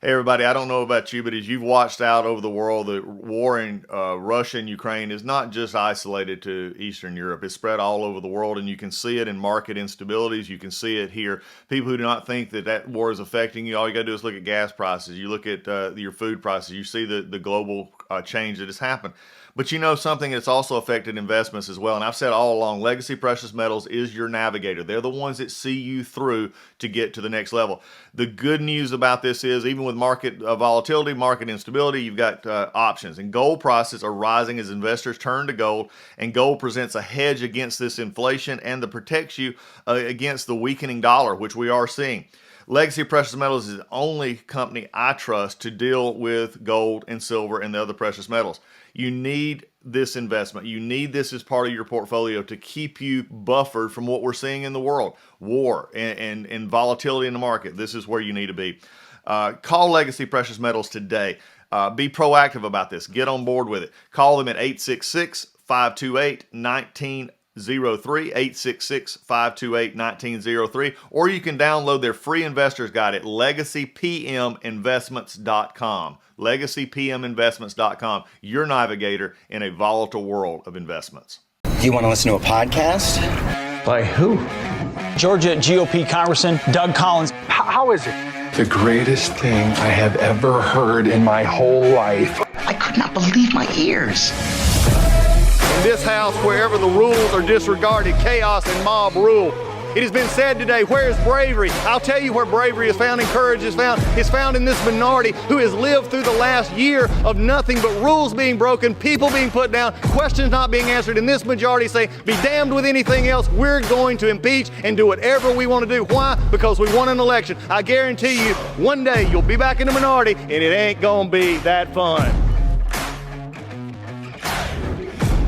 Hey everybody, I don't know about you, but as you've watched out over the world, the war in Russia and Ukraine is not just isolated to Eastern Europe. It's spread all over the world, and you can see it in market instabilities. You can see it here. People who do not think that that war is affecting you, all you got to do is look at gas prices. You look at your food prices. You see the global change that has happened. But you know something that's also affected investments as well. And I've said all along, legacy precious metals is your navigator. They're the ones that see you through to get to the next level. The good news about this is even with market volatility, market instability, you've got options. And gold prices are rising as investors turn to gold. And gold presents a hedge against this inflation and that protects you against the weakening dollar, which we are seeing. Legacy Precious Metals is the only company I trust to deal with gold and silver and the other precious metals. You need this investment. You need this as part of your portfolio to keep you buffered from what we're seeing in the world, war and volatility in the market. This is where you need to be. Call Legacy Precious Metals today. Be proactive about this. Get on board with it. Call them at 866-528-1903, 866-528-1903, or you can download their free investor's guide at legacypminvestments.com. legacypminvestments.com, your navigator in a volatile world of investments. Do you want to listen to a podcast? By who? Georgia GOP Congressman Doug Collins. How is it? The greatest thing I have ever heard in my whole life. I could not believe my ears. In this house, wherever the rules are disregarded, chaos and mob rule. It has been said today, where is bravery? I'll tell you where bravery is found and courage is found. It's found in this minority who has lived through the last year of nothing but rules being broken, people being put down, questions not being answered, and this majority say, be damned with anything else. We're going to impeach and do whatever we want to do. Why? Because we won an election. I guarantee you, one day you'll be back in the minority and it ain't gonna be that fun.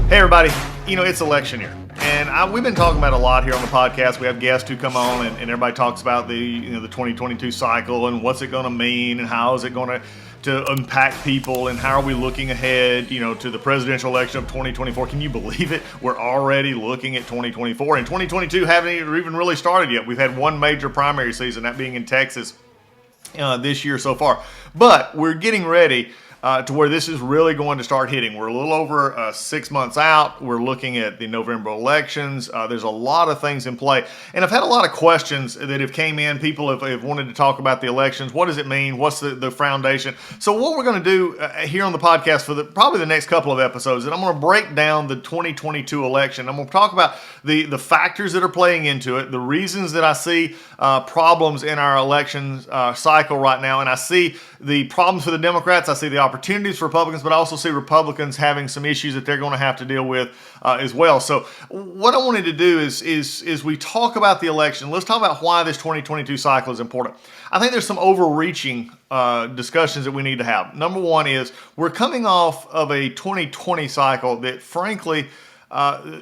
Hey everybody, it's election year. And we've been talking about a lot here on the podcast. We have guests who come on and everybody talks about the 2022 cycle and what's it going to mean and how is it going to impact people and how are we looking ahead, to the presidential election of 2024. Can you believe it? We're already looking at 2024 and 2022 haven't even really started yet. We've had one major primary season, that being in Texas this year so far. But we're getting ready to where this is really going to start hitting. We're a little over 6 months out. We're looking at the November elections. There's a lot of things in play. And I've had a lot of questions that have came in. People have wanted to talk about the elections. What does it mean? What's the foundation? So what we're going to do here on the podcast for probably the next couple of episodes is I'm going to break down the 2022 election. I'm going to talk about the factors that are playing into it, the reasons that I see problems in our elections cycle right now. And I see the problems for the Democrats. I see the opportunities for Republicans, but I also see Republicans having some issues that they're going to have to deal with as well. So what I wanted to do is we talk about the election. Let's talk about why this 2022 cycle is important. I think there's some overreaching discussions that we need to have. Number one is we're coming off of a 2020 cycle that frankly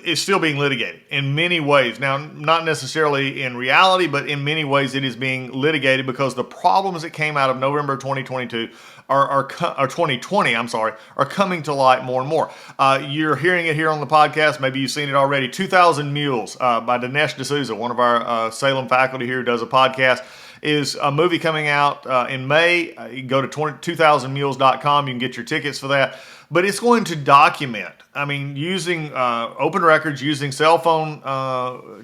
is still being litigated in many ways. Now, not necessarily in reality, but in many ways it is being litigated because the problems that came out of November 2022 or 2020, are coming to light more and more. You're hearing it here on the podcast. Maybe you've seen it already. 2,000 Mules by Dinesh D'Souza, one of our Salem faculty here who does a podcast, is a movie coming out in May. You can go to 2000mules.com. You can get your tickets for that. But it's going to document, using open records, using cell phone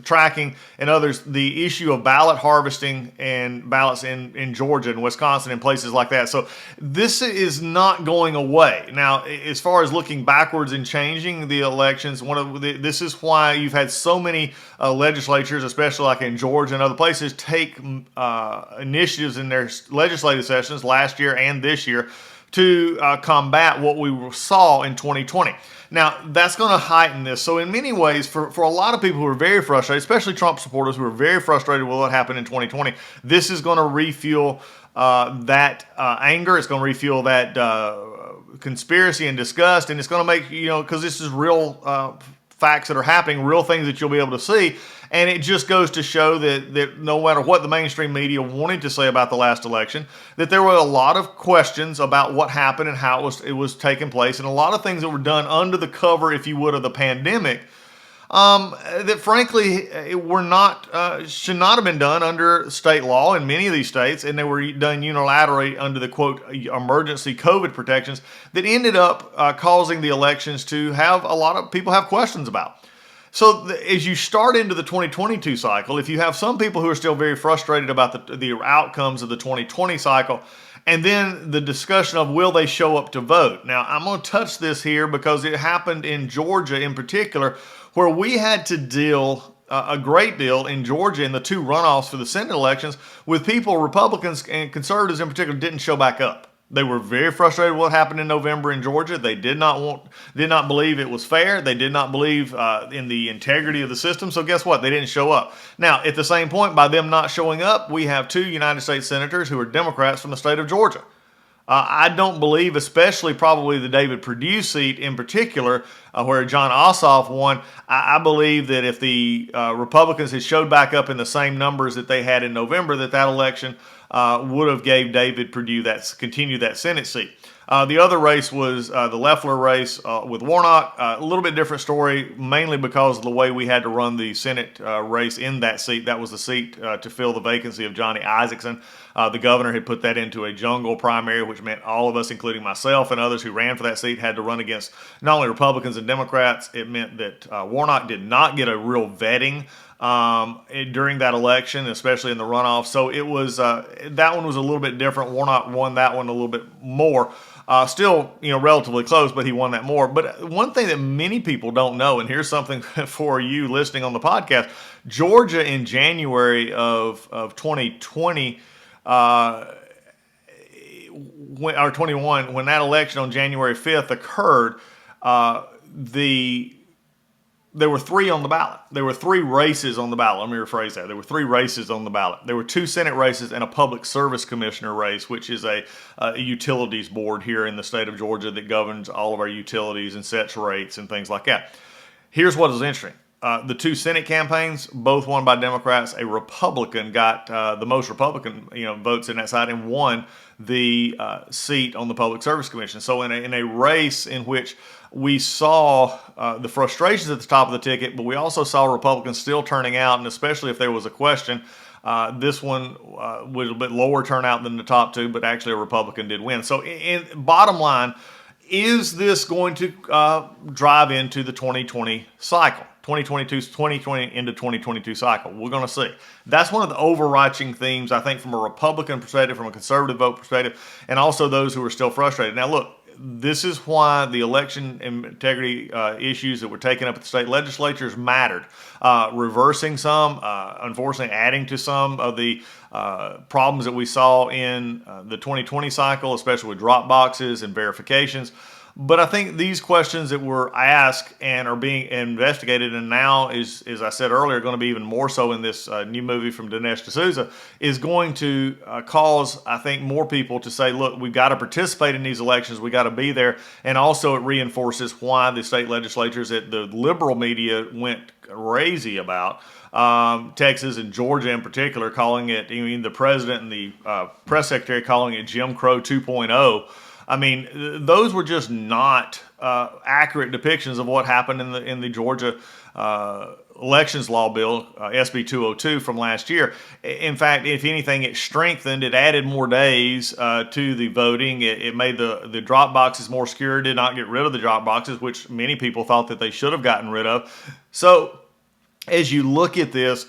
tracking and others, the issue of ballot harvesting and ballots in Georgia and Wisconsin and places like that. So this is not going away. Now, as far as looking backwards and changing the elections, this is why you've had so many legislatures, especially like in Georgia and other places, take initiatives in their legislative sessions last year and this year to combat what we saw in 2020. Now, that's going to heighten this. So in many ways, for a lot of people who are very frustrated, especially Trump supporters who are very frustrated with what happened in 2020, this is going to refuel that anger. It's going to refuel that conspiracy and disgust. And it's going to make, because this is real facts that are happening, real things that you'll be able to see. And it just goes to show that no matter what the mainstream media wanted to say about the last election, that there were a lot of questions about what happened and how it was taking place, and a lot of things that were done under the cover, if you would, of the pandemic That frankly were not should not have been done under state law in many of these states, and they were done unilaterally under the quote emergency COVID protections that ended up causing the elections to have a lot of people have questions about. So as you start into the 2022 cycle, if you have some people who are still very frustrated about the outcomes of the 2020 cycle, and then the discussion of will they show up to vote. Now, I'm going to touch this here because it happened in Georgia in particular, where we had to deal a great deal in Georgia in the two runoffs for the Senate elections with people, Republicans and conservatives in particular, didn't show back up. They were very frustrated with what happened in November in Georgia. They did not believe it was fair. They did not believe in the integrity of the system. So guess what? They didn't show up. Now, at the same point, by them not showing up, we have two United States senators who are Democrats from the state of Georgia. I don't believe, especially probably the David Perdue seat in particular, where John Ossoff won, I believe that if the Republicans had showed back up in the same numbers that they had in November, that election would have gave David Perdue continued that Senate seat. The other race was the Loeffler race with Warnock. A little bit different story, mainly because of the way we had to run the Senate race in that seat. That was the seat to fill the vacancy of Johnny Isakson. The governor had put that into a jungle primary, which meant all of us, including myself and others who ran for that seat, had to run against not only Republicans and Democrats. It meant that Warnock did not get a real vetting during that election, especially in the runoff. So it was that one was a little bit different. Warnock won that one a little bit more. Still, relatively close, but he won that more. But one thing that many people don't know, and here's something for you listening on the podcast: Georgia in January of 2020. Or 21, when that election on January 5th occurred, there were three on the ballot. There were three races on the ballot. Let me rephrase that. There were three races on the ballot. There were two Senate races and a public service commissioner race, which is a utilities board here in the state of Georgia that governs all of our utilities and sets rates and things like that. Here's what is interesting. The two Senate campaigns, both won by Democrats. A Republican got the most Republican votes in that side and won the seat on the Public Service Commission. So in a race in which we saw the frustrations at the top of the ticket, but we also saw Republicans still turning out, and especially if there was a question, this one was a bit lower turnout than the top two, but actually a Republican did win. So bottom line, is this going to drive into the 2020 cycle? 2020 into 2022 cycle. We're going to see. That's one of the overarching themes, I think, from a Republican perspective, from a conservative vote perspective, and also those who are still frustrated. Now, look, this is why the election integrity issues that were taken up at the state legislatures mattered. Reversing some, unfortunately adding to some of the problems that we saw in the 2020 cycle, especially with drop boxes and verifications. But I think these questions that were asked and are being investigated, and now is, as I said earlier, going to be even more so in this new movie from Dinesh D'Souza, is going to cause, I think, more people to say, look, we've got to participate in these elections. We got to be there. And also it reinforces why the state legislatures that the liberal media went crazy about, Texas and Georgia in particular, calling it, the president and the press secretary calling it Jim Crow 2.0. I mean, those were just not accurate depictions of what happened in the Georgia elections law bill, SB 202 from last year. In fact, if anything, it strengthened, it added more days to the voting. It made the drop boxes more secure, did not get rid of the drop boxes, which many people thought that they should have gotten rid of. So as you look at this,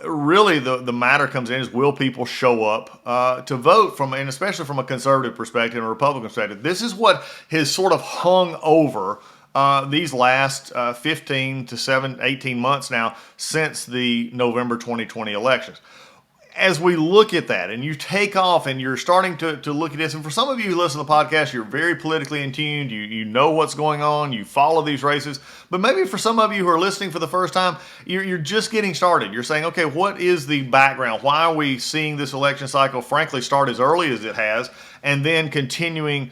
really the matter comes in is, will people show up to vote, and especially from a conservative perspective and a Republican perspective. This is what has sort of hung over these last 15 to 18 months now since the November 2020 elections. As we look at that and you take off and you're starting to look at this, and for some of you who listen to the podcast, you're very politically in tune, you know what's going on, you follow these races, but maybe for some of you who are listening for the first time, you're just getting started. You're saying, okay, what is the background? Why are we seeing this election cycle, frankly, start as early as it has, and then continuing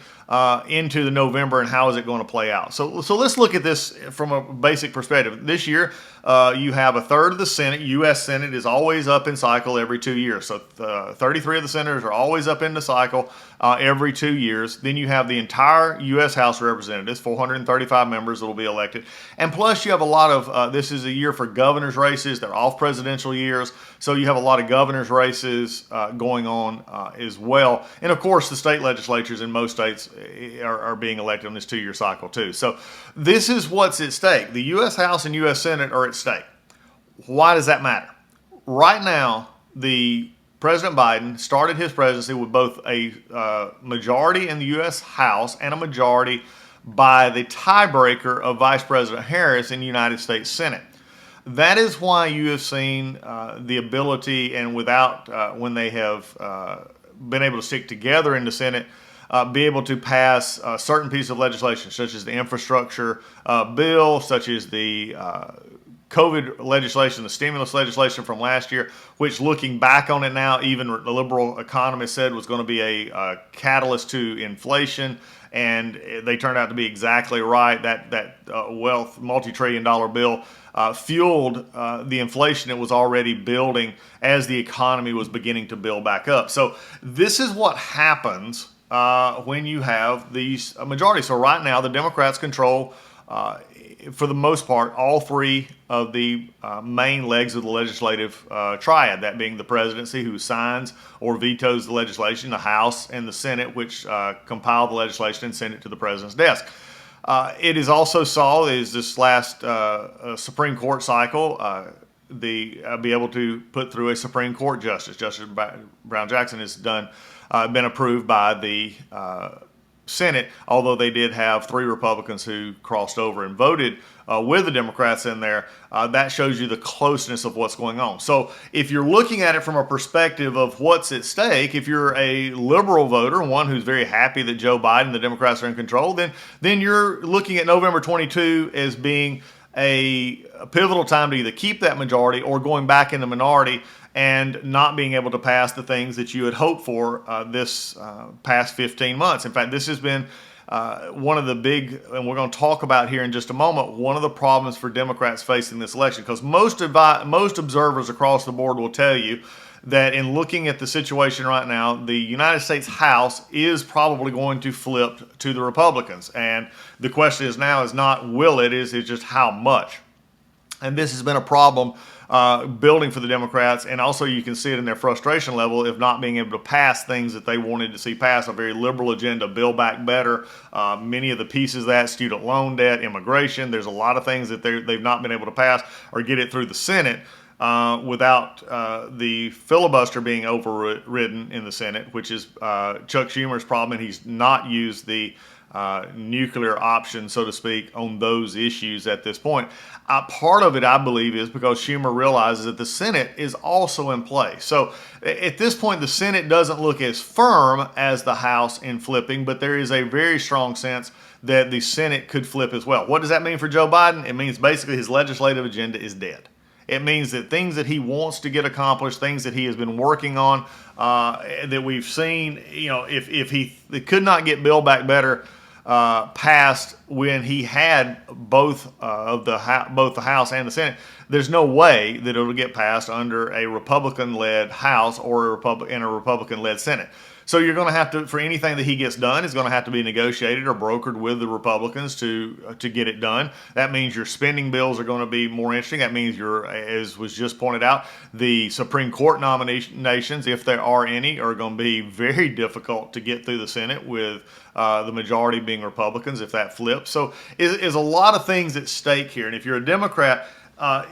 into the November, and how is it going to play out? So let's look at this from a basic perspective. This year, you have a third of the Senate. U.S. Senate is always up in cycle every 2 years. So 33 of the senators are always up in the cycle every 2 years. Then you have the entire U.S. House of Representatives, 435 members that will be elected. And plus you have a lot of, this is a year for governor's races. They're off presidential years. So you have a lot of governor's races going on as well. And of course, the state legislatures in most states are being elected on this 2-year cycle too. So this is what's at stake. The U.S. House and U.S. Senate are at stake. Why does that matter? Right now, President Biden started his presidency with both a majority in the U.S. House and a majority by the tiebreaker of Vice President Harris in the United States Senate. That is why you have seen the ability, and without when they have been able to stick together in the Senate, be able to pass certain pieces of legislation, such as the infrastructure bill, such as the COVID legislation, the stimulus legislation from last year, which looking back on it now, even the liberal economists said was going to be a catalyst to inflation, and they turned out to be exactly right. That wealth multi-trillion-dollar bill fueled the inflation that was already building as the economy was beginning to build back up. So this is what happens when you have these majorities. So right now, the Democrats control, for the most part, all three of the main legs of the legislative triad, that being the presidency, who signs or vetoes the legislation, the House and the Senate, which compile the legislation and send it to the president's desk. It is also saw is this last Supreme Court cycle, be able to put through a Supreme Court justice. Justice Brown Jackson has been approved by the Senate, although they did have 3 Republicans who crossed over and voted with the Democrats in there. That shows you the closeness of what's going on. So if you're looking at it from a perspective of what's at stake, if you're a liberal voter, one who's very happy that Joe Biden and the Democrats are in control, then you're looking at November 22 as being a pivotal time to either keep that majority or going back in the minority and not being able to pass the things that you had hoped for this past 15 months. In fact, this has been one of the big, and we're going to talk about here in just a moment, one of the problems for Democrats facing this election, because most observers across the board will tell you that in looking at the situation right now, the United States House is probably going to flip to the Republicans. And the question is now is not will it, is just how much. And this has been a problem building for the Democrats, and also you can see it in their frustration level of not being able to pass things that they wanted to see passed. A very liberal agenda, Build Back Better, many of the pieces of that, student loan debt, immigration. There's a lot of things that they've not been able to pass or get it through the Senate without the filibuster being overridden in the Senate, which is Chuck Schumer's problem, and he's not used the nuclear option, so to speak, on those issues at this point. Part of it, I believe, is because Schumer realizes that the Senate is also in play. So at this point, the Senate doesn't look as firm as the House in flipping, but there is a very strong sense that the Senate could flip as well. What does that mean for Joe Biden? It means basically his legislative agenda is dead. It means that things that he wants to get accomplished, things that he has been working on, that we've seen, if he could not get Build Back Better passed when he had both the House and the Senate, there's no way that it'll get passed under a Republican-led House or in a Republican-led Senate. So you're going to have to, for anything that he gets done, is going to have to be negotiated or brokered with the Republicans to get it done. That means your spending bills are going to be more interesting. That means as was just pointed out, the Supreme Court nominations, if there are any, are going to be very difficult to get through the Senate with the majority being Republicans if that flips. So is a lot of things at stake here. And if you're a Democrat, I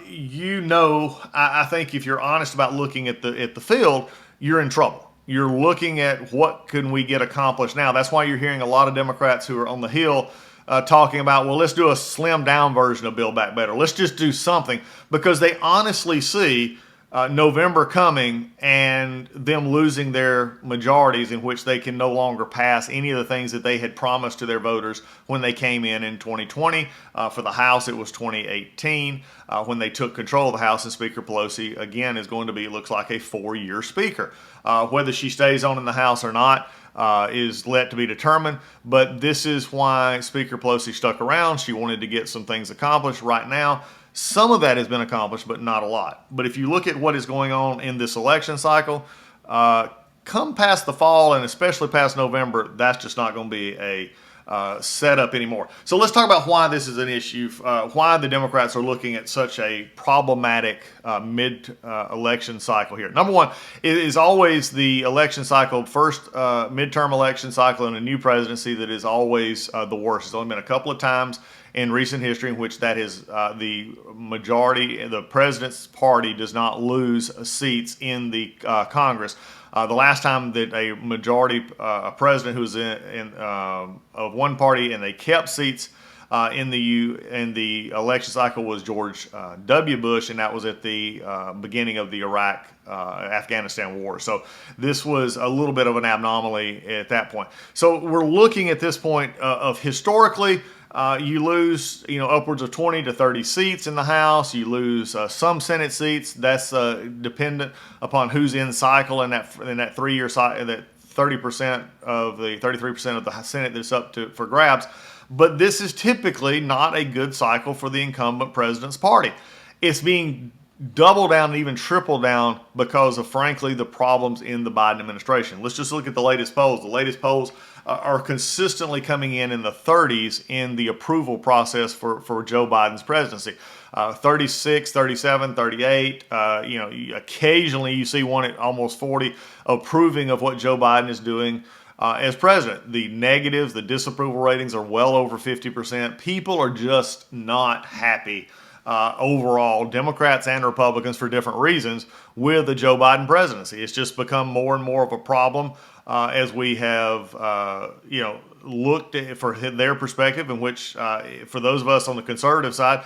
think if you're honest about looking at the field, you're in trouble. You're looking at what can we get accomplished now. That's why you're hearing a lot of Democrats who are on the Hill talking about, well, let's do a slimmed down version of Build Back Better. Let's just do something, because they honestly see November coming and them losing their majorities in which they can no longer pass any of the things that they had promised to their voters when they came in 2020. For the House, it was 2018 when they took control of the House, and Speaker Pelosi, again, is going to be, looks like, a 4-year speaker. Whether she stays on in the House or not, is yet to be determined. But this is why Speaker Pelosi stuck around. She wanted to get some things accomplished right now. Some of that has been accomplished, but not a lot. But if you look at what is going on in this election cycle, come past the fall and especially past November, that's just not going to be a setup anymore. So let's talk about why this is an issue, why the Democrats are looking at such a problematic mid-election cycle here. Number one, it is always the election cycle, first midterm election cycle in a new presidency that is always the worst. There's only been a couple of times in recent history in which that is the majority, the president's party does not lose seats in the Congress. The last time that a majority president who was of one party and they kept seats in the election cycle was George W. Bush, and that was at the beginning of the Iraq-Afghanistan war. So this was a little bit of an anomaly at that point. So we're looking at this point of historically. You lose, upwards of 20 to 30 seats in the House. You lose some Senate seats. That's dependent upon who's in cycle in that 3-year cycle. That 30% of the 33% of the Senate that's up for grabs. But this is typically not a good cycle for the incumbent president's party. It's being double down and even triple down because of, frankly, the problems in the Biden administration. Let's just look at the latest polls. The latest polls are consistently coming in the 30s in the approval process for Joe Biden's presidency. 36, 37, 38, occasionally you see one at almost 40 approving of what Joe Biden is doing as president. The negatives, the disapproval ratings are well over 50%. People are just not happy overall, Democrats and Republicans for different reasons, with the Joe Biden presidency. It's just become more and more of a problem as we have, looked at for their perspective, in which for those of us on the conservative side,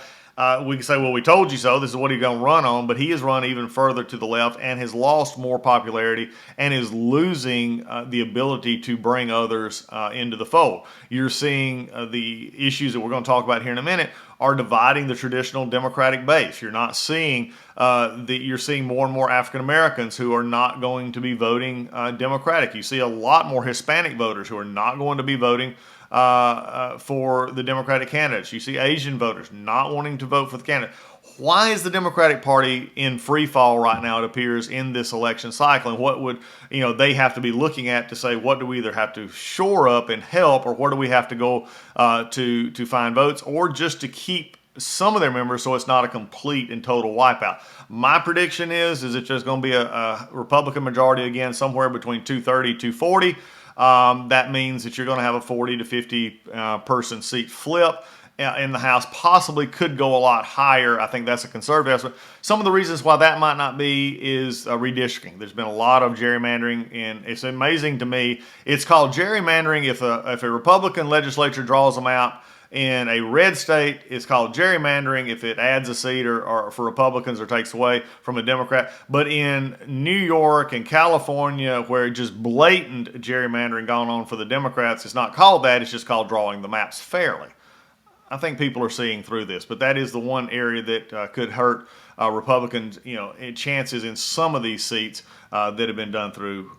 we can say, well, we told you so. This is what he's going to run on. But he has run even further to the left and has lost more popularity and is losing the ability to bring others into the fold. You're seeing the issues that we're going to talk about here in a minute are dividing the traditional Democratic base. You're not seeing you're seeing more and more African Americans who are not going to be voting Democratic. You see a lot more Hispanic voters who are not going to be voting for the Democratic candidates. You see Asian voters not wanting to vote for the candidate. Why is the Democratic Party in free fall right now, it appears, in this election cycle? And what would they have to be looking at to say, what do we either have to shore up and help, or what do we have to go to find votes, or just to keep some of their members so it's not a complete and total wipeout? My prediction is it's just going to be a Republican majority again, somewhere between 230, 240. That means that you're going to have a 40 to 50 person seat flip in the House. Possibly could go a lot higher. I think that's a conservative estimate. Some of the reasons why that might not be is redistricting. There's been a lot of gerrymandering, and it's amazing to me. It's called gerrymandering if a Republican legislature draws them out. In a red state, it's called gerrymandering if it adds a seat or for Republicans or takes away from a Democrat. But in New York and California, where just blatant gerrymandering going on for the Democrats, it's not called that. It's just called drawing the maps fairly. I think people are seeing through this, but that is the one area that could hurt Republicans, chances in some of these seats that have been done through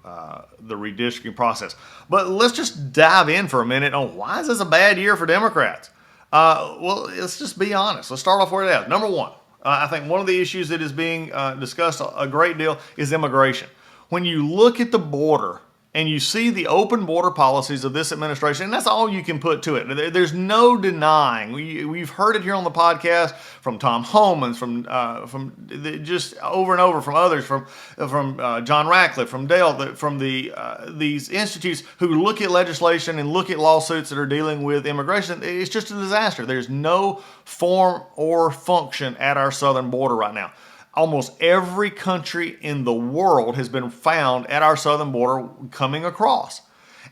the redistricting process. But let's just dive in for a minute on why is this a bad year for Democrats? Well, let's just be honest. Let's start off where it is. Number one, I think one of the issues that is being discussed a great deal is immigration. When you look at the border and you see the open border policies of this administration, and that's all you can put to it. There's no denying. We've heard it here on the podcast from Tom Homans, from just over and over from others, from John Ratcliffe, from Dale, from these institutes who look at legislation and look at lawsuits that are dealing with immigration. It's just a disaster. There's no form or function at our southern border right now. Almost every country in the world has been found at our southern border coming across.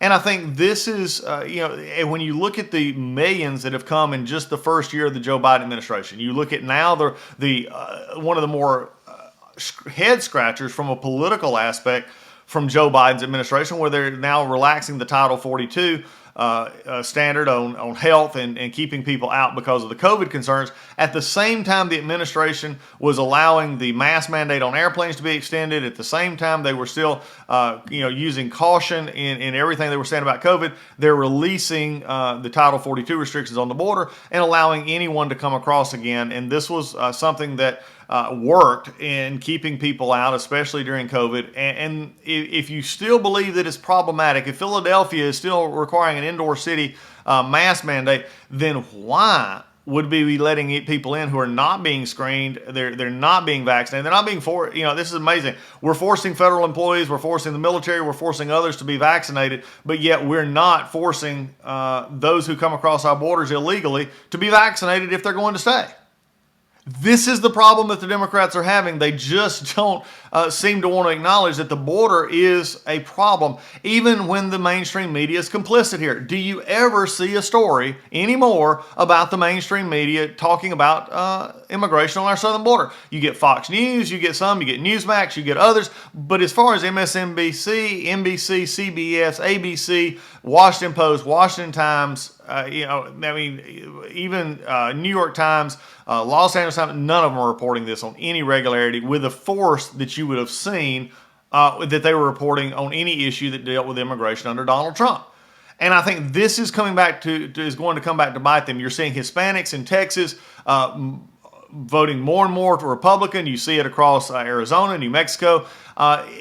And I think this is, when you look at the millions that have come in just the first year of the Joe Biden administration, you look at now the one of the more head scratchers from a political aspect from Joe Biden's administration, where they're now relaxing the Title 42 standard on health and keeping people out because of the COVID concerns. At the same time, the administration was allowing the mask mandate on airplanes to be extended. At the same time, they were still using caution in everything they were saying about COVID. They're releasing the Title 42 restrictions on the border and allowing anyone to come across again. And this was something that worked in keeping people out, especially during COVID. And if you still believe that it's problematic, if Philadelphia is still requiring an indoor city mask mandate, then why would we be letting people in who are not being screened? They're not being vaccinated. They're not being this is amazing. We're forcing federal employees, we're forcing the military, we're forcing others to be vaccinated, but yet we're not forcing those who come across our borders illegally to be vaccinated if they're going to stay. This is the problem that the Democrats are having. They just don't seem to want to acknowledge that the border is a problem, even when the mainstream media is complicit here. Do you ever see a story anymore about the mainstream media talking about immigration on our southern border? You get Fox News, you get Newsmax, you get others, but as far as MSNBC, NBC, CBS, ABC, Washington Post, Washington Times, even New York Times, Los Angeles Times, none of them are reporting this on any regularity with the force that you would have seen that they were reporting on any issue that dealt with immigration under Donald Trump. And I think this is going to come back to bite them. You're seeing Hispanics in Texas voting more and more to Republican. You see it across Arizona, New Mexico,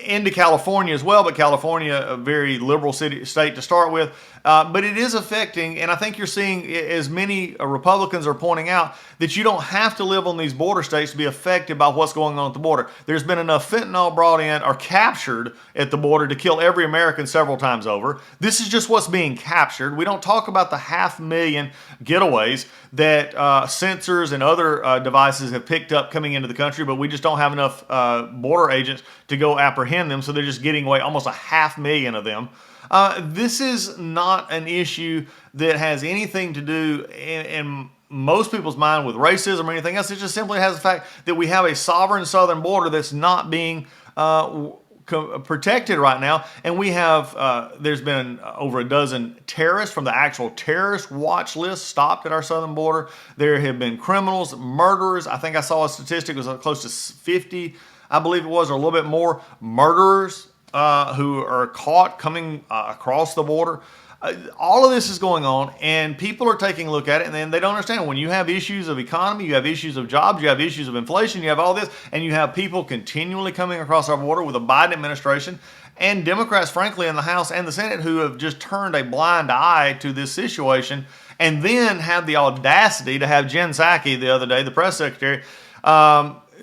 into California as well, but California, a very liberal state to start with. But it is affecting, and I think you're seeing, as many Republicans are pointing out, that you don't have to live on these border states to be affected by what's going on at the border. There's been enough fentanyl brought in or captured at the border to kill every American several times over. This is just what's being captured. We don't talk about the 500,000 getaways that sensors and other devices have picked up coming into the country, but we just don't have enough border agents to go apprehend them, so they're just getting away, almost 500,000 of them. This is not an issue that has anything to do in most people's mind with racism or anything else. It just simply has the fact that we have a sovereign southern border that's not being protected right now, and we have there's been over a dozen terrorists from the actual terrorist watch list stopped at our southern border. There have been criminals, murderers. I think I saw a statistic, it was close to 50, I believe it was, or a little bit more, murderers who are caught coming across the border. All of this is going on, and people are taking a look at it, and then they don't understand. When you have issues of economy, you have issues of jobs, you have issues of inflation, you have all this, and you have people continually coming across our border with a Biden administration and Democrats, frankly, in the House and the Senate, who have just turned a blind eye to this situation, and then had the audacity to have Jen Psaki the other day, the press secretary,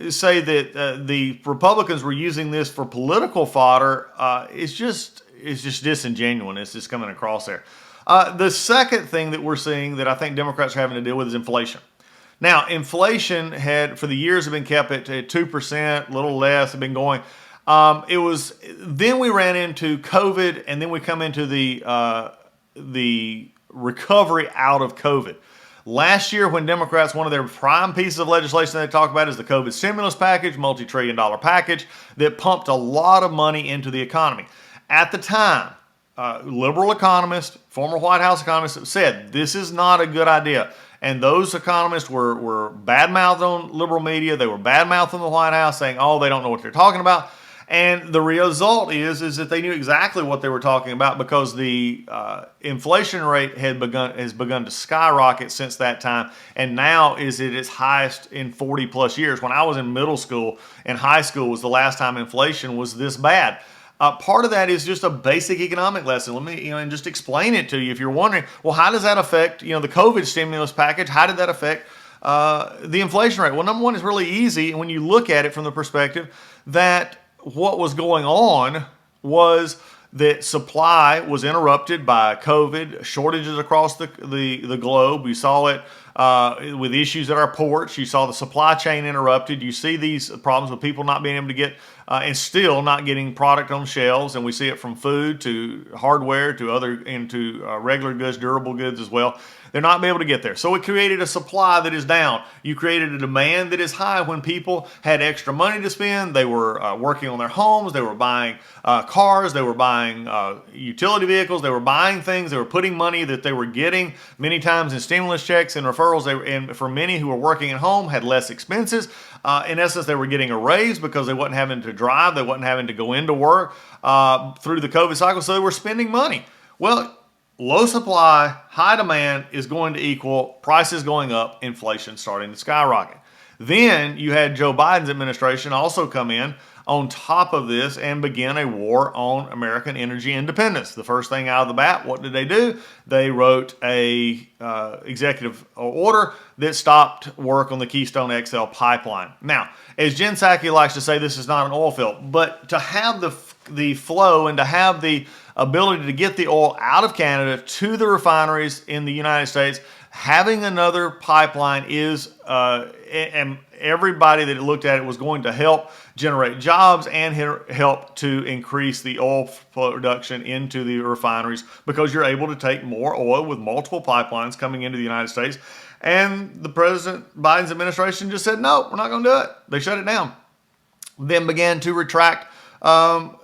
say that the Republicans were using this for political fodder. It's just disingenuous. It's coming across there. The second thing that we're seeing that I think Democrats are having to deal with is inflation. Now, inflation for the years have been kept at 2%, a little less, have been going. Then we ran into COVID, and then we come into the recovery out of COVID. Last year, when Democrats, one of their prime pieces of legislation they talk about is the COVID stimulus package, multi-trillion-dollar package that pumped a lot of money into the economy. At the time, liberal economists, former White House economists said this is not a good idea. And those economists were bad-mouthed on liberal media. They were bad-mouthed on the White House, saying, oh, they don't know what they're talking about. And the result is that they knew exactly what they were talking about, because the inflation rate has begun to skyrocket since that time, and now is at its highest in 40 plus years. When I was in middle school and high school was the last time inflation was this bad. Part of that is just a basic economic lesson. Let me, and just explain it to you. If you're wondering, well, how does that affect, the COVID stimulus package? How did that affect the inflation rate? Well, number one, is really easy when you look at it from the perspective that what was going on was that supply was interrupted by COVID, shortages across the globe. We saw it with issues at our ports. You saw the supply chain interrupted. You see these problems with people not being able to get and still not getting product on shelves. And we see it from food to hardware to other into regular goods, durable goods as well. They're not able to get there. So it created a supply that is down. You created a demand that is high when people had extra money to spend. They were working on their homes. They were buying cars. They were buying utility vehicles. They were buying things. They were putting money that they were getting many times in stimulus checks and referrals. And for many who were working at home, had less expenses. In essence, they were getting a raise because they wasn't having to drive. They wasn't having to go into work through the COVID cycle. So they were spending money. Well, low supply, high demand is going to equal prices going up, inflation starting to skyrocket. Then you had Joe Biden's administration also come in on top of this and begin a war on American energy independence. The first thing out of the bat, what did they do? They wrote a executive order that stopped work on the Keystone XL pipeline. Now, as Jen Psaki likes to say, this is not an oil field, but to have the flow and to have the ability to get the oil out of Canada to the refineries in the United States, having another pipeline is, and everybody that looked at it was going to help generate jobs and help to increase the oil production into the refineries, because you're able to take more oil with multiple pipelines coming into the United States. And the President Biden's administration just said, no, we're not going to do it. They shut it down. Then began to retract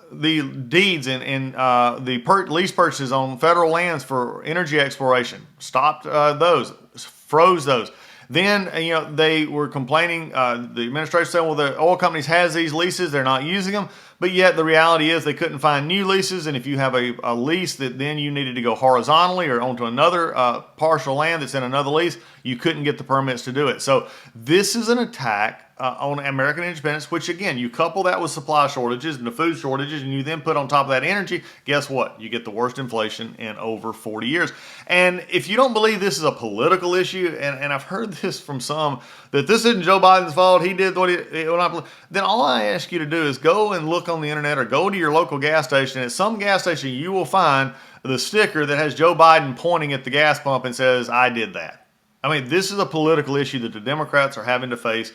the deeds and the lease purchases on federal lands for energy exploration. Stopped those, froze those. Then, they were complaining, the administration said, well, the oil companies has these leases, they're not using them. But yet the reality is they couldn't find new leases. And if you have a lease that then you needed to go horizontally or onto another partial land that's in another lease, you couldn't get the permits to do it. So this is an attack on American independence, which again, you couple that with supply shortages and the food shortages, and you then put on top of that energy, guess what? You get the worst inflation in over 40 years. And if you don't believe this is a political issue, and I've heard this from some, that this isn't Joe Biden's fault, he did what then all I ask you to do is go and look on the internet or go to your local gas station. At some gas station, you will find the sticker that has Joe Biden pointing at the gas pump and says, I did that. I mean, this is a political issue that the Democrats are having to face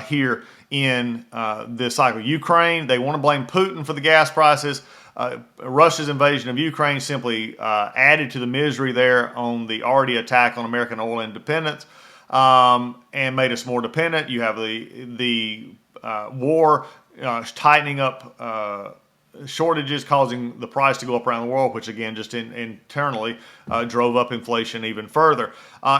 here in this cycle. Ukraine, they want to blame Putin for the gas prices. Russia's invasion of Ukraine simply added to the misery there on the already attack on American oil independence and made us more dependent. You have the war tightening up shortages, causing the price to go up around the world, which again just internally drove up inflation even further.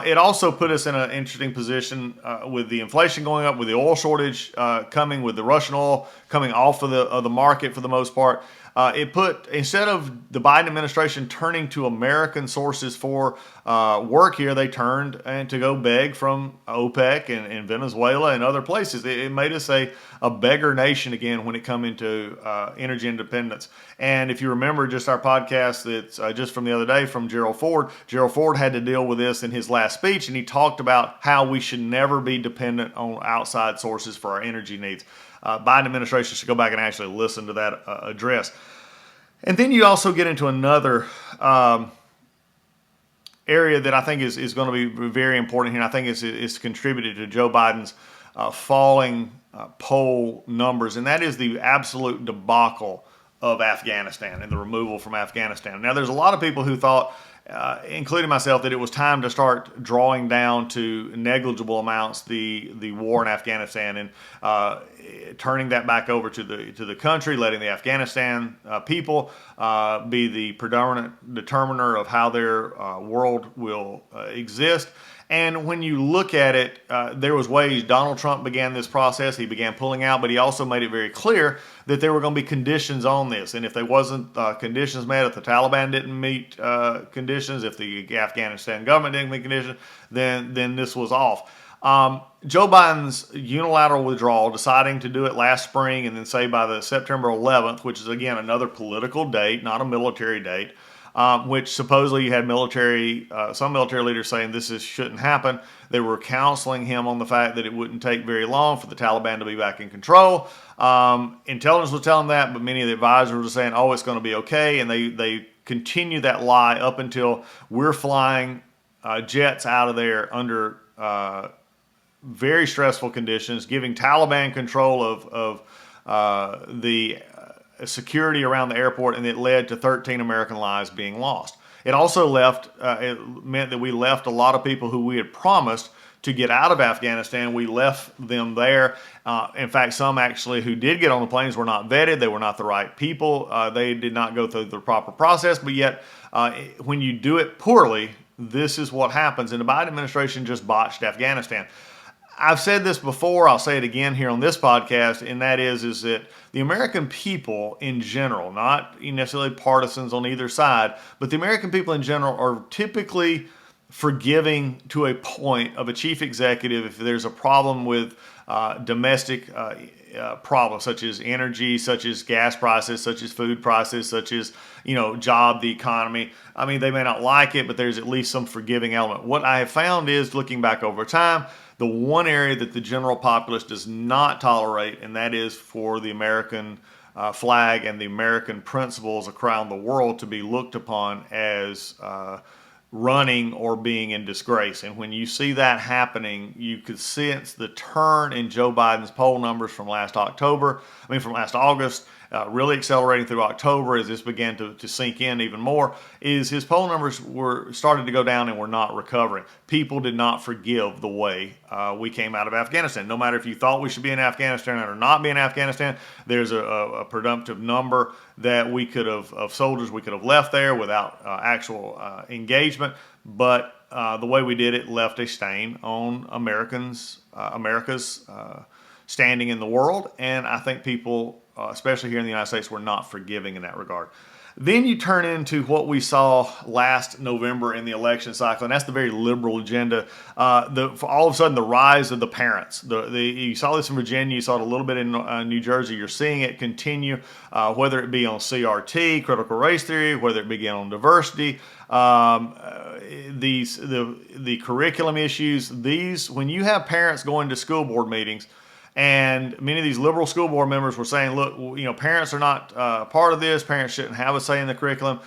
It also put us in an interesting position with the inflation going up, with the oil shortage coming, with the Russian oil coming off of the market for the most part. It put, instead of the Biden administration turning to American sources for work here, they turned and to go beg from OPEC and Venezuela and other places. It made us a beggar nation again when it come into energy independence. And if you remember just our podcast that's just from the other day from Gerald Ford had to deal with this in his last speech, and he talked about how we should never be dependent on outside sources for our energy needs. Biden administration should go back and actually listen to that address. And then you also get into another area that I think is going to be very important here, and I think it's contributed to Joe Biden's falling poll numbers, and that is the absolute debacle of Afghanistan and the removal from Afghanistan. Now, there's a lot of people who thought, including myself, that it was time to start drawing down to negligible amounts the war in Afghanistan and turning that back over to the country, letting the Afghanistan people be the predominant determiner of how their world will exist. And when you look at it, there was ways Donald Trump began this process. He began pulling out, but he also made it very clear that there were going to be conditions on this. And if there wasn't conditions met, if the Taliban didn't meet conditions, if the Afghanistan government didn't meet conditions, then this was off. Joe Biden's unilateral withdrawal, deciding to do it last spring and then say by the September 11th, which is again another political date, not a military date, which supposedly you had some military leaders saying this shouldn't happen. They were counseling him on the fact that it wouldn't take very long for the Taliban to be back in control. Intelligence was telling that, but many of the advisors were saying, oh, it's going to be okay. And they continue that lie up until we're flying jets out of there under very stressful conditions, giving Taliban control of the security around the airport, and it led to 13 American lives being lost. It also it meant that we left a lot of people who we had promised to get out of Afghanistan. We left them there. In fact, some actually who did get on the planes were not vetted. They were not the right people. They did not go through the proper process. But yet, when you do it poorly, this is what happens. And the Biden administration just botched Afghanistan. I've said this before, I'll say it again here on this podcast, and that is that the American people in general, not necessarily partisans on either side, but the American people in general are typically forgiving to a point of a chief executive if there's a problem with domestic problems such as energy, such as gas prices, such as food prices, such as the economy. I mean, they may not like it, but there's at least some forgiving element. What I have found is, looking back over time, the one area that the general populace does not tolerate, and that is for the American flag and the American principles around the world to be looked upon as running or being in disgrace. And when you see that happening, you could sense the turn in Joe Biden's poll numbers from last August, really accelerating through October as this began to sink in even more, is his poll numbers were started to go down and were not recovering. People did not forgive the way we came out of Afghanistan. No matter if you thought we should be in Afghanistan or not be in Afghanistan, there's a presumptive number that we could have, of soldiers we could have left there without actual engagement. But the way we did it left a stain on America's standing in the world. And I think people, especially here in the United States, were not forgiving in that regard. Then you turn into what we saw last November in the election cycle, and that's the very liberal agenda. All of a sudden, the rise of the parents. You saw this in Virginia, you saw it a little bit in New Jersey. You're seeing it continue, whether it be on CRT, critical race theory, whether it be on diversity, the curriculum issues. When you have parents going to school board meetings, and many of these liberal school board members were saying, look, parents are not part of this. Parents shouldn't have a say in the curriculum.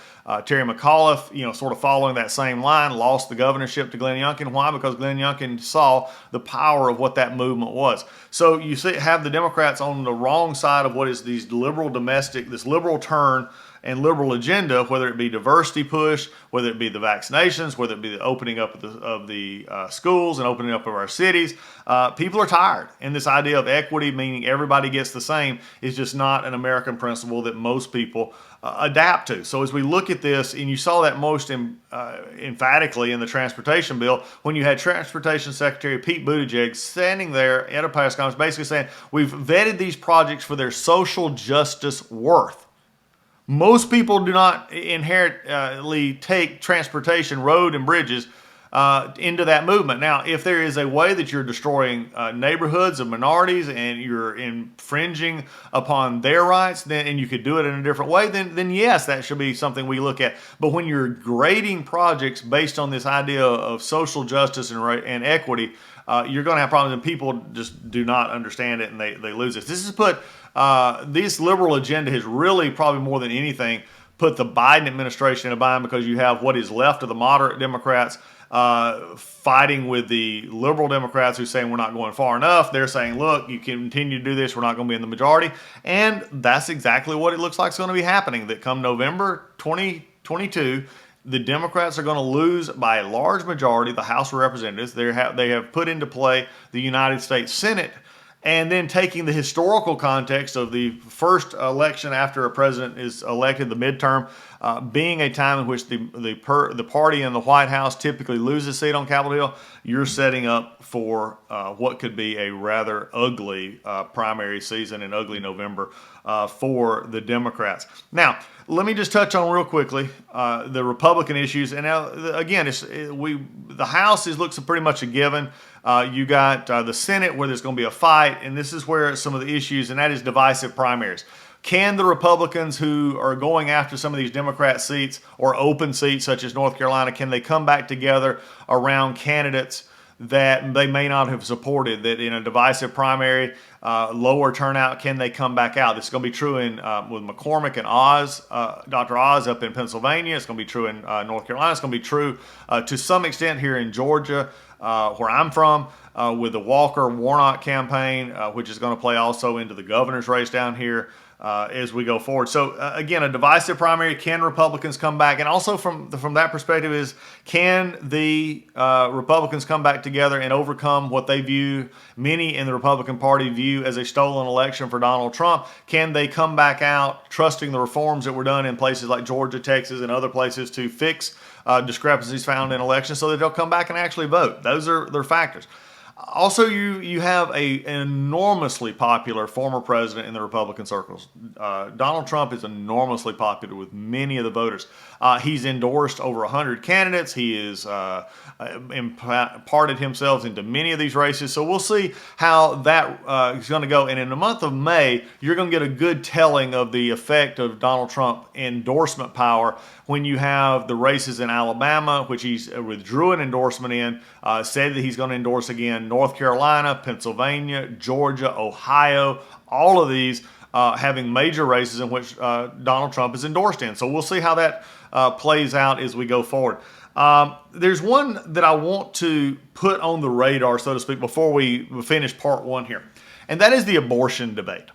Terry McAuliffe, sort of following that same line, lost the governorship to Glenn Youngkin. Why? Because Glenn Youngkin saw the power of what that movement was. So you have the Democrats on the wrong side of what is this liberal turn and liberal agenda, whether it be diversity push, whether it be the vaccinations, whether it be the opening up of the schools and opening up of our cities. People are tired. And this idea of equity, meaning everybody gets the same, is just not an American principle that most people adapt to. So as we look at this, and you saw that most emphatically in the transportation bill, when you had Transportation Secretary Pete Buttigieg standing there at a press conference basically saying, we've vetted these projects for their social justice worth. Most people do not inherently take transportation, road, and bridges into that movement. Now, if there is a way that you're destroying neighborhoods of minorities and you're infringing upon their rights, and you could do it in a different way, then yes, that should be something we look at. But when you're grading projects based on this idea of social justice and equity, you're going to have problems, and people just do not understand it, and they lose it. This liberal agenda has really, probably more than anything, put the Biden administration in a bind, because you have what is left of the moderate Democrats fighting with the liberal Democrats who are saying we're not going far enough. They're saying, look, you continue to do this, we're not going to be in the majority. And that's exactly what it looks like is going to be happening, that come November 2022, the Democrats are going to lose by a large majority the House of Representatives. They have put into play the United States Senate. And then taking the historical context of the first election after a president is elected, the midterm, being a time in which the party in the White House typically loses a seat on Capitol Hill, you're setting up for what could be a rather ugly primary season and ugly November for the Democrats. Now, let me just touch on real quickly the Republican issues. And now, again, the House looks pretty much a given. You got the Senate, where there's going to be a fight, and this is where some of the issues, and that is divisive primaries. Can the Republicans who are going after some of these Democrat seats or open seats such as North Carolina, can they come back together around candidates that they may not have supported, that in a divisive primary, lower turnout, can they come back out? This is going to be true in with McCormick and Oz, Dr. Oz up in Pennsylvania. It's going to be true in North Carolina. It's going to be true to some extent here in Georgia, where I'm from, with the Walker-Warnock campaign, which is going to play also into the governor's race down here as we go forward. So again, a divisive primary. Can Republicans come back? And also from that perspective is, can the Republicans come back together and overcome what they view, many in the Republican Party view, as a stolen election for Donald Trump? Can they come back out trusting the reforms that were done in places like Georgia, Texas, and other places to fix discrepancies found in elections so that they'll come back and actually vote? Those are their factors. Also, you have an enormously popular former president in the Republican circles. Donald Trump is enormously popular with many of the voters. He's endorsed over 100 candidates. He has imparted himself into many of these races. So we'll see how that is going to go. And in the month of May, you're going to get a good telling of the effect of Donald Trump endorsement power when you have the races in Alabama, which he's withdrew an endorsement in, said that he's going to endorse again, North Carolina, Pennsylvania, Georgia, Ohio, all of these having major races in which Donald Trump is endorsed in. So we'll see how that plays out as we go forward. There's one that I want to put on the radar, so to speak, before we finish part one here, and that is the abortion debate.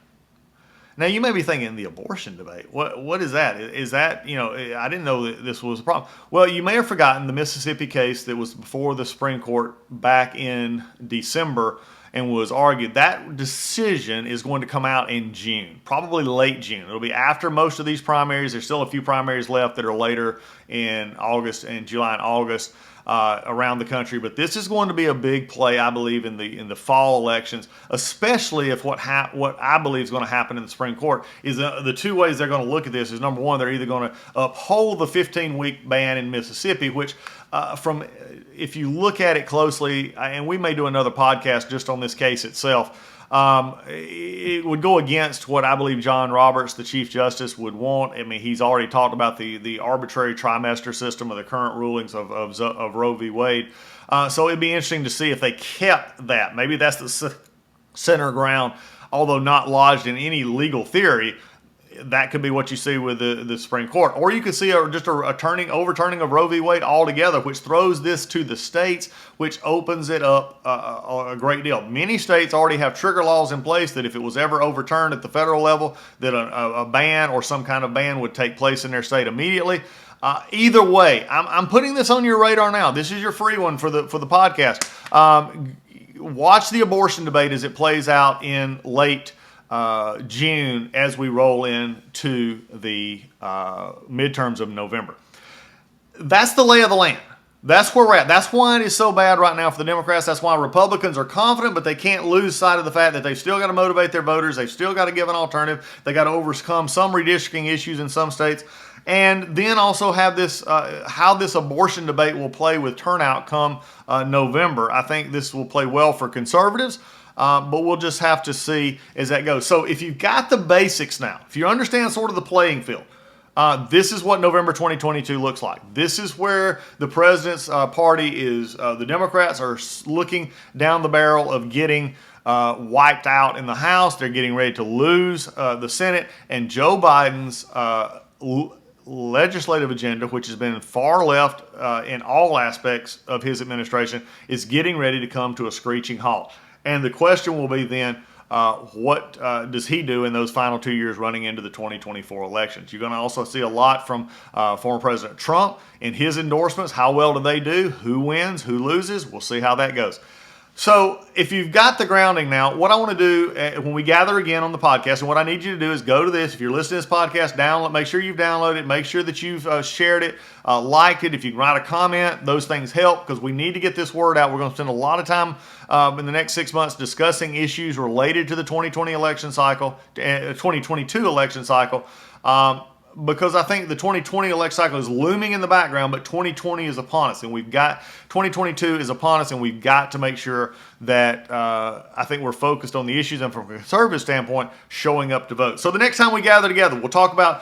Now, you may be thinking, the abortion debate, what is that? Is that, I didn't know that this was a problem. Well, you may have forgotten the Mississippi case that was before the Supreme Court back in December and was argued. That decision is going to come out in June, probably late June. It'll be after most of these primaries. There's still a few primaries left that are later in August and July and August around the country. But this is going to be a big play, I believe, in the fall elections, especially if what I believe is going to happen in the Supreme Court is the two ways they're going to look at this is, number one, they're either going to uphold the 15-week ban in Mississippi, which if you look at it closely, and we may do another podcast just on this case itself, it would go against what I believe John Roberts, the Chief Justice, would want. I mean, he's already talked about the arbitrary trimester system of the current rulings of Roe v. Wade. So it'd be interesting to see if they kept that. Maybe that's the center ground, although not lodged in any legal theory. That could be what you see with the Supreme Court. Or you could see just a overturning of Roe v. Wade altogether, which throws this to the states, which opens it up a great deal. Many states already have trigger laws in place that if it was ever overturned at the federal level, that a ban or some kind of ban would take place in their state immediately. Either way, I'm putting this on your radar now. This is your free one for the podcast. Watch the abortion debate as it plays out in late June as we roll into the midterms of November. That's the lay of the land. That's where we're at. That's why it is so bad right now for the Democrats. That's why Republicans are confident, but they can't lose sight of the fact that they've still got to motivate their voters. They've still got to give an alternative. They got to overcome some redistricting issues in some states. And then also have this, how this abortion debate will play with turnout come November. I think this will play well for conservatives. But we'll just have to see as that goes. So if you've got the basics now, if you understand sort of the playing field, this is what November 2022 looks like. This is where the president's party is, the Democrats are looking down the barrel of getting wiped out in the House. They're getting ready to lose the Senate. And Joe Biden's legislative agenda, which has been far left in all aspects of his administration, is getting ready to come to a screeching halt. And the question will be then, what does he do in those final 2 years running into the 2024 elections? You're going to also see a lot from former President Trump in his endorsements. How well do they do? Who wins? Who loses? We'll see how that goes. So if you've got the grounding now, what I want to do when we gather again on the podcast, and what I need you to do is go to this. If you're listening to this podcast, make sure you've downloaded it. Make sure that you've shared it, liked it. If you can write a comment, those things help because we need to get this word out. We're going to spend a lot of time in the next 6 months discussing issues related to the 2020 election cycle, 2022 election cycle. Because I think the 2020 election cycle is looming in the background, but 2020 is upon us, and 2022 is upon us, and we've got to make sure that I think we're focused on the issues, and from a conservative standpoint, showing up to vote. So the next time we gather together, we'll talk about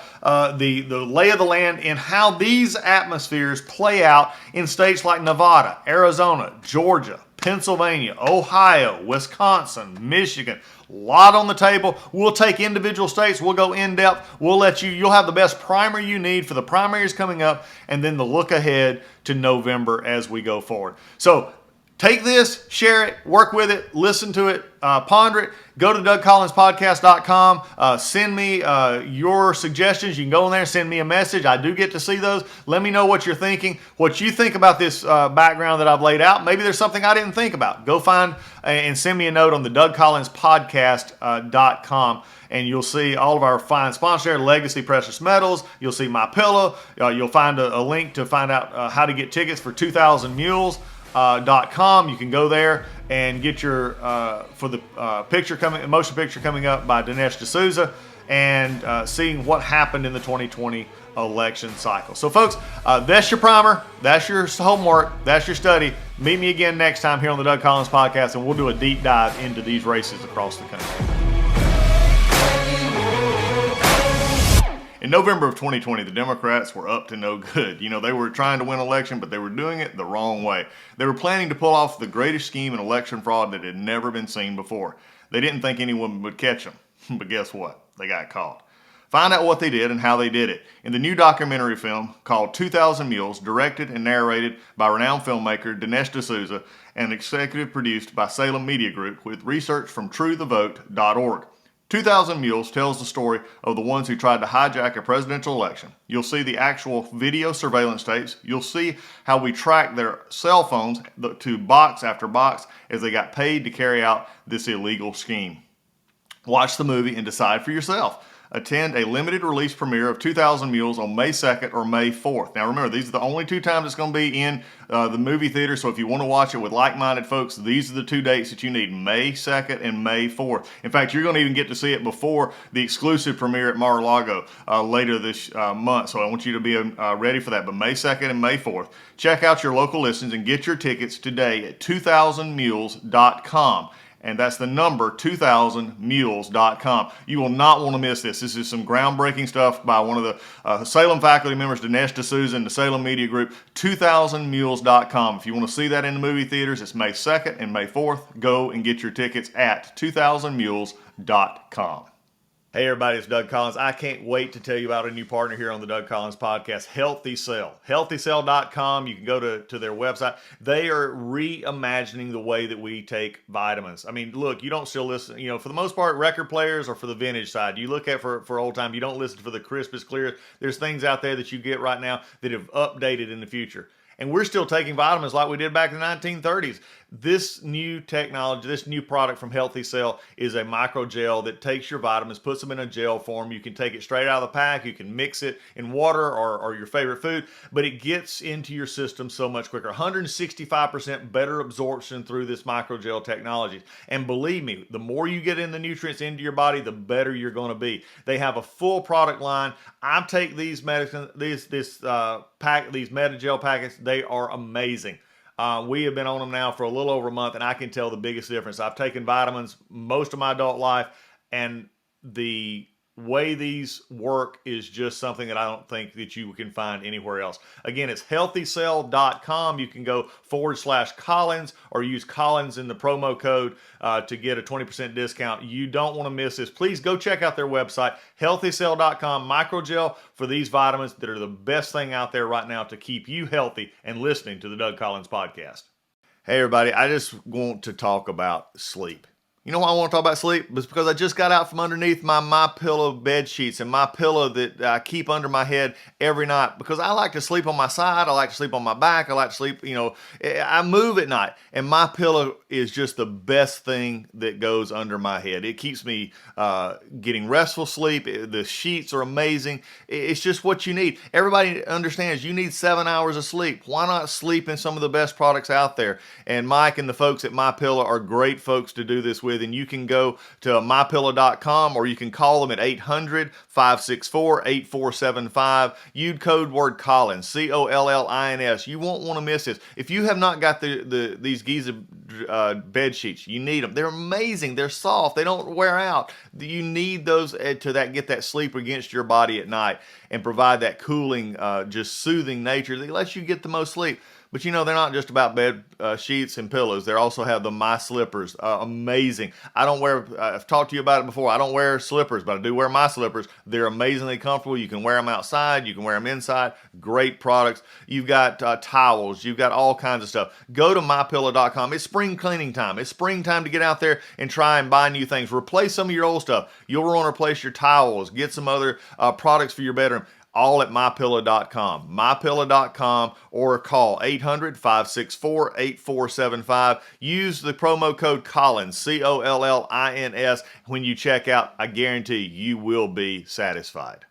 the lay of the land and how these atmospheres play out in states like Nevada, Arizona, Georgia, Pennsylvania, Ohio, Wisconsin, Michigan. A lot on the table. We'll take individual states. We'll go in depth. We'll let you'll have the best primer you need for the primaries coming up, and then the look ahead to November as we go forward. So take this, share it, work with it, listen to it, ponder it. Go to DougCollinsPodcast.com. Send me your suggestions. You can go in there and send me a message. I do get to see those. Let me know what you're thinking, what you think about this background that I've laid out. Maybe there's something I didn't think about. Go find and send me a note on the DougCollinsPodcast.com. And you'll see all of our fine sponsors, Legacy Precious Metals. You'll see My Pillow. You'll find a link to find out how to get tickets for 2,000 Mules. .com. You can go there and get your for the motion picture coming up by Dinesh D'Souza, and seeing what happened in the 2020 election cycle. So folks, that's your primer, that's your homework, that's your study. Meet me again next time here on the Doug Collins Podcast, and we'll do a deep dive into these races across the country. In November of 2020, the Democrats were up to no good. You know, they were trying to win an election, but they were doing it the wrong way. They were planning to pull off the greatest scheme in election fraud that had never been seen before. They didn't think anyone would catch them, but guess what? They got caught. Find out what they did and how they did it in the new documentary film called 2,000 Mules, directed and narrated by renowned filmmaker Dinesh D'Souza and executive produced by Salem Media Group with research from TrueTheVote.org. 2,000 Mules tells the story of the ones who tried to hijack a presidential election. You'll see the actual video surveillance tapes. You'll see how we tracked their cell phones to box after box as they got paid to carry out this illegal scheme. Watch the movie and decide for yourself. Attend a limited release premiere of 2,000 Mules on May 2nd or May 4th. Now remember, these are the only two times it's going to be in the movie theater, so if you want to watch it with like-minded folks, these are the two dates that you need, May 2nd and May 4th. In fact, you're going to even get to see it before the exclusive premiere at Mar-a-Lago later this month, so I want you to be ready for that, but May 2nd and May 4th. Check out your local listings and get your tickets today at 2000mules.com. And that's the number, 2000mules.com. You will not want to miss this. This is some groundbreaking stuff by one of the Salem faculty members, Dinesh D'Souza, and the Salem Media Group, 2000mules.com. If you want to see that in the movie theaters, it's May 2nd and May 4th. Go and get your tickets at 2000mules.com. Hey everybody, it's Doug Collins. I can't wait to tell you about a new partner here on the Doug Collins Podcast, Healthy Cell. HealthyCell.com. You can go to their website. They are reimagining the way that we take vitamins. I mean, look, you don't still listen, you know, for the most part, record players or for the vintage side. You look at for old time, you don't listen for the crispest, clearest. There's things out there that you get right now that have updated in the future. And we're still taking vitamins like we did back in the 1930s. This new technology, this new product from Healthy Cell is a microgel that takes your vitamins, puts them in a gel form. You can take it straight out of the pack. You can mix it in water or your favorite food, but it gets into your system so much quicker. 165% better absorption through this microgel technology. And believe me, the more you get in the nutrients into your body, the better you're going to be. They have a full product line. I take these Metagel packets. They are amazing. We have been on them now for a little over a month, and I can tell the biggest difference. I've taken vitamins most of my adult life, and the way these work is just something that I don't think that you can find anywhere else. Again, it's healthycell.com. You can go /Collins or use Collins in the promo code to get a 20% discount. You don't want to miss this. Please go check out their website, healthycell.com. Microgel for these vitamins that are the best thing out there right now to keep you healthy and listening to the Doug Collins Podcast. Hey everybody, I just want to talk about sleep. You know why I want to talk about sleep? It's because I just got out from underneath my MyPillow bed sheets and my pillow that I keep under my head every night, because I like to sleep on my side. I like to sleep on my back. I like to sleep, you know, I move at night, and MyPillow is just the best thing that goes under my head. It keeps me getting restful sleep. The sheets are amazing. It's just what you need. Everybody understands you need 7 hours of sleep. Why not sleep in some of the best products out there? And Mike and the folks at MyPillow are great folks to do this with. And you can go to mypillow.com, or you can call them at 800-564-8475. Use code word Collins, Collins. You won't want to miss this. If you have not got these Giza bed sheets. You need them. They're amazing. They're soft. They don't wear out. You need those to get that sleep against your body at night and provide that cooling, just soothing nature that lets you get the most sleep. But they're not just about bed sheets and pillows. They also have the My Slippers. Amazing. I don't wear, I've talked to you about it before. I don't wear slippers, but I do wear My Slippers. They're amazingly comfortable. You can wear them outside. You can wear them inside. Great products. You've got towels. You've got all kinds of stuff. Go to mypillow.com. It's spring cleaning time. It's springtime to get out there and try and buy new things. Replace some of your old stuff. You'll want to replace your towels. Get some other products for your bedroom. All at mypillow.com. Mypillow.com or call 800-564-8475. Use the promo code Collins, COLLINS, when you check out. I guarantee you will be satisfied.